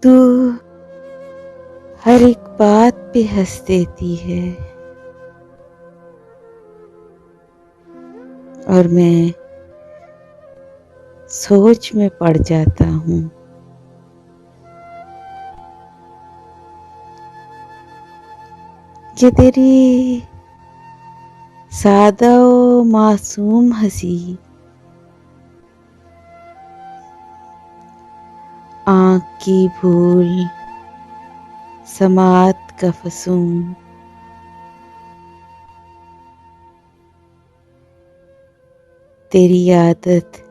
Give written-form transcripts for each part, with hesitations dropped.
तू हर एक बात पे हंस देती है और मैं सोच में पड़ जाता हूँ कि तेरी सादा और मासूम हंसी, आँख की भूल, समात का फसूं, तेरी आदत,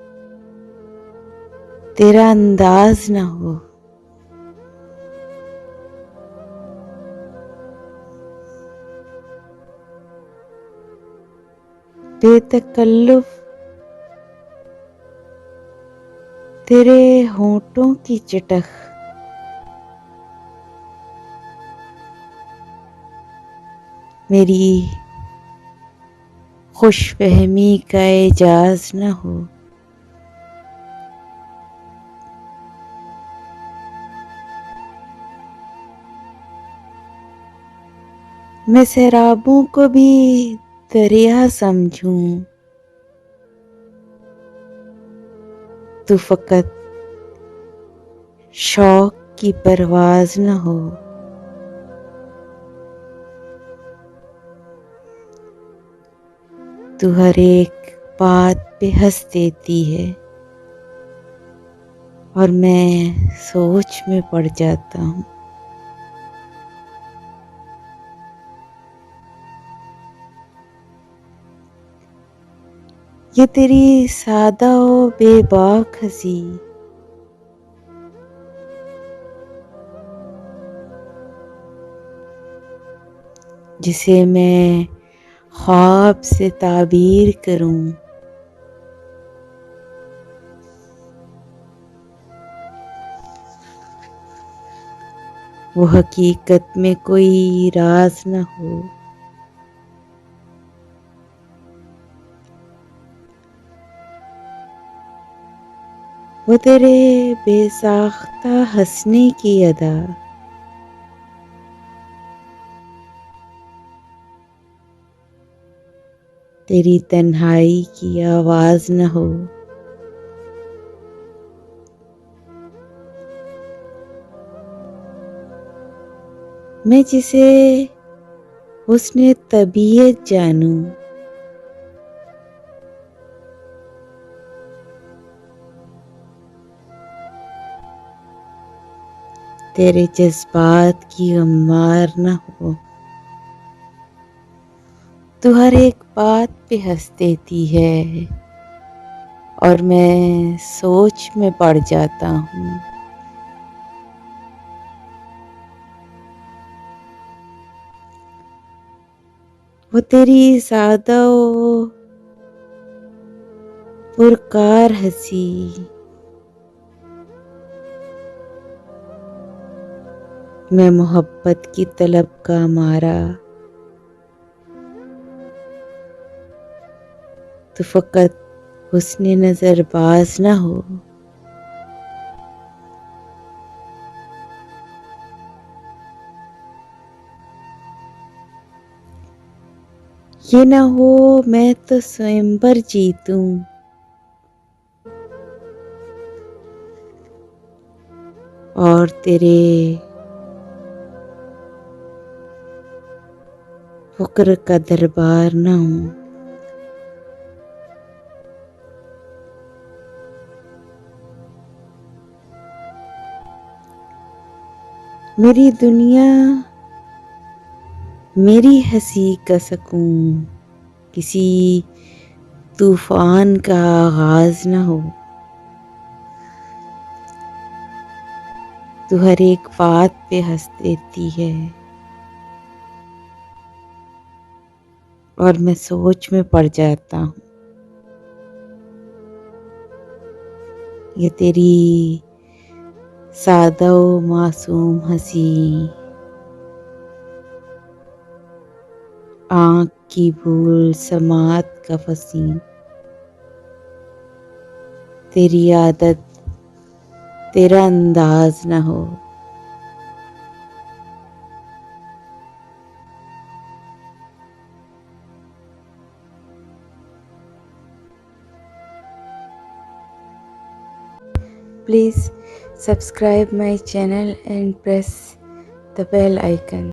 तेरा अंदाज न हो। बेतकल्लुफ तेरे होंठों की चटक, मेरी खुशफहमी का एजाज न हो। मैं सैराबों को भी दरिया समझूं, तू फकत शौक की परवाज न हो। तू हर एक बात पे हंस देती है और मैं सोच में पड़ जाता हूँ। ये तेरी सादा और बेबाक हंसी, जिसे मैं ख्वाब से ताबीर करूं, वो हकीकत में कोई राज न हो। वो तेरे बेसाख्ता हंसने की अदा, तेरी तन्हाई की आवाज न हो। मैं जिसे हुस्ने तबीयत जानूं, तेरे जज्बात की अम्मार न हो। तू हर एक बात पे हंस देती है और मैं सोच में पड़ जाता हूँ। वो तेरी सादा और पुरकार हंसी, मैं मोहब्बत की तलब का मारा, तो फकत हुस्ने नजरबाज न हो। ये न हो मैं तो स्वयंवर जीतूं, और तेरे फक्र का दरबार न हूं। मेरी दुनिया, मेरी हंसी का सकून किसी तूफान का आगाज न हो। तू हर एक बात पे हंस देती है और मैं सोच में पड़ जाता हूँ। ये तेरी सादा और मासूम हंसी, आँख की भूल, समात का फसी, तेरी आदत, तेरा अंदाज न हो। please subscribe my channel and press the bell icon.